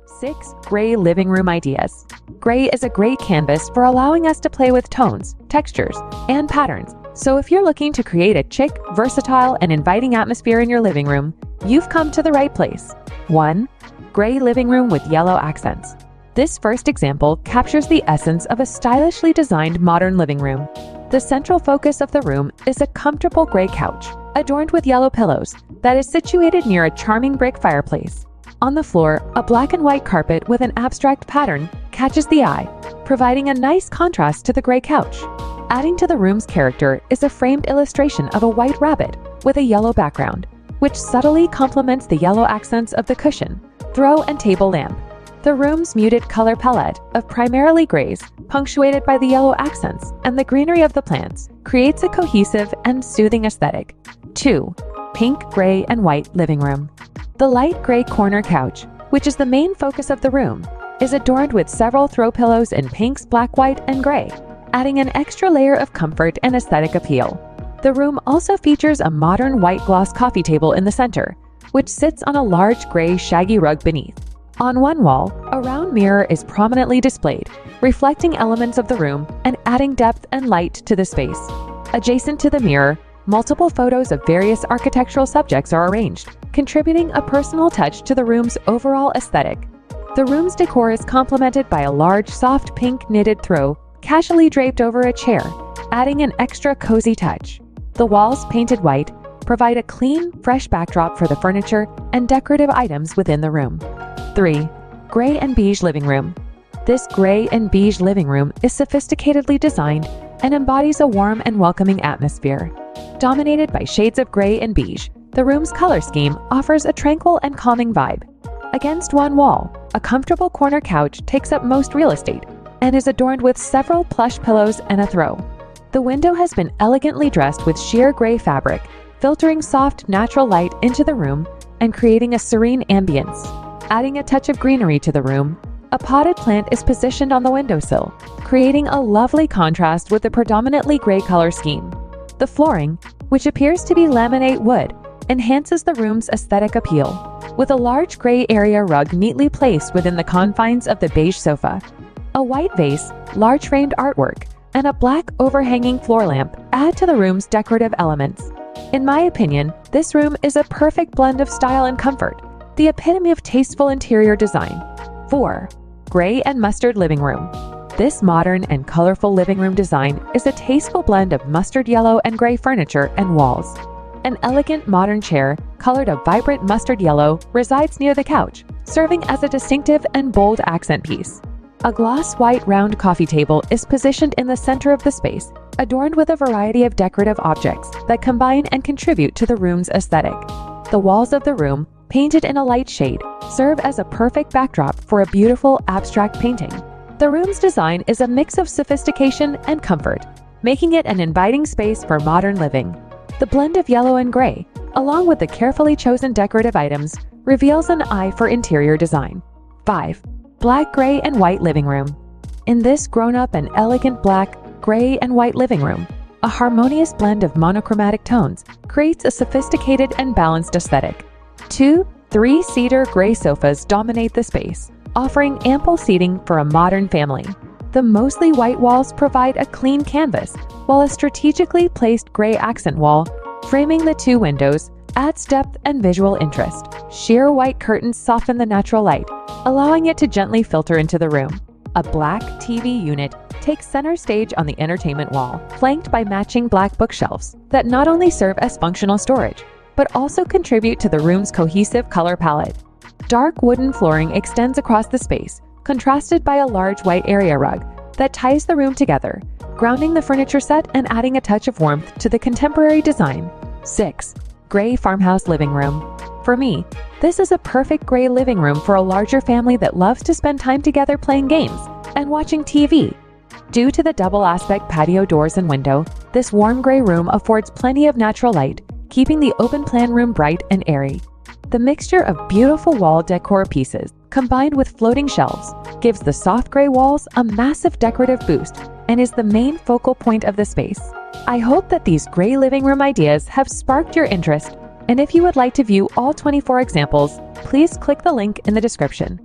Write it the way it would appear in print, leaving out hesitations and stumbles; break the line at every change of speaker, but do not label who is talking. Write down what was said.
6 Gray living room ideas. Gray is a great canvas for allowing us to play with tones, textures, and patterns. So if you're looking to create a chic, versatile, and inviting atmosphere in your living room, you've come to the right place. 1. Gray living room with yellow accents. This first example captures the essence of a stylishly designed modern living room. The central focus of the room is a comfortable gray couch, adorned with yellow pillows, that is situated near a charming brick fireplace. On the floor, a black and white carpet with an abstract pattern catches the eye, providing a nice contrast to the gray couch. Adding to the room's character is a framed illustration of a white rabbit with a yellow background, which subtly complements the yellow accents of the cushion, throw, and table lamp. The room's muted color palette of primarily grays, punctuated by the yellow accents and the greenery of the plants, creates a cohesive and soothing aesthetic. 2. Pink, gray, and white living room. The light gray corner couch, which is the main focus of the room, is adorned with several throw pillows in pinks, black, white, and gray, adding an extra layer of comfort and aesthetic appeal. The room also features a modern white gloss coffee table in the center, which sits on a large gray shaggy rug beneath. On one wall, a round mirror is prominently displayed, reflecting elements of the room and adding depth and light to the space. Adjacent to the mirror, multiple photos of various architectural subjects are arranged, contributing a personal touch to the room's overall aesthetic. The room's decor is complemented by a large, soft pink knitted throw casually draped over a chair, adding an extra cozy touch. The walls, painted white, provide a clean, fresh backdrop for the furniture and decorative items within the room. 3. Gray and beige living room. This gray and beige living room is sophisticatedly designed and embodies a warm and welcoming atmosphere. Dominated by shades of gray and beige, the room's color scheme offers a tranquil and calming vibe. Against one wall, a comfortable corner couch takes up most real estate and is adorned with several plush pillows and a throw. The window has been elegantly dressed with sheer gray fabric, filtering soft, natural light into the room and creating a serene ambience. Adding a touch of greenery to the room, a potted plant is positioned on the windowsill, creating a lovely contrast with the predominantly gray color scheme. The flooring, which appears to be laminate wood, enhances the room's aesthetic appeal, with a large gray area rug neatly placed within the confines of the beige sofa. A white vase, large framed artwork, and a black overhanging floor lamp add to the room's decorative elements. In my opinion, this room is a perfect blend of style and comfort, the epitome of tasteful interior design. 4. Gray and mustard living room. This modern and colorful living room design is a tasteful blend of mustard yellow and gray furniture and walls. An elegant modern chair, colored a vibrant mustard yellow, resides near the couch, serving as a distinctive and bold accent piece. A gloss white round coffee table is positioned in the center of the space, adorned with a variety of decorative objects that combine and contribute to the room's aesthetic. The walls of the room, painted in a light shade, serve as a perfect backdrop for a beautiful abstract painting. The room's design is a mix of sophistication and comfort, making it an inviting space for modern living. The blend of yellow and gray, along with the carefully chosen decorative items, reveals an eye for interior design. 5. Black, gray, and white living room. In this grown-up and elegant black, gray, and white living room, a harmonious blend of monochromatic tones creates a sophisticated and balanced aesthetic. 2 3-seater gray sofas dominate the space, offering ample seating for a modern family. The mostly white walls provide a clean canvas, while a strategically placed gray accent wall, framing the 2 windows, adds depth and visual interest. Sheer white curtains soften the natural light, allowing it to gently filter into the room. A black TV unit takes center stage on the entertainment wall, flanked by matching black bookshelves that not only serve as functional storage, but also contribute to the room's cohesive color palette. Dark wooden flooring extends across the space, contrasted by a large white area rug that ties the room together, grounding the furniture set and adding a touch of warmth to the contemporary design. 6. Gray farmhouse living room. For me, this is a perfect gray living room for a larger family that loves to spend time together playing games and watching TV. Due to the double aspect patio doors and window, this warm gray room affords plenty of natural light, keeping the open plan room bright and airy. The mixture of beautiful wall decor pieces, combined with floating shelves, gives the soft gray walls a massive decorative boost and is the main focal point of the space. I hope that these gray living room ideas have sparked your interest, and if you would like to view all 24 examples, please click the link in the description.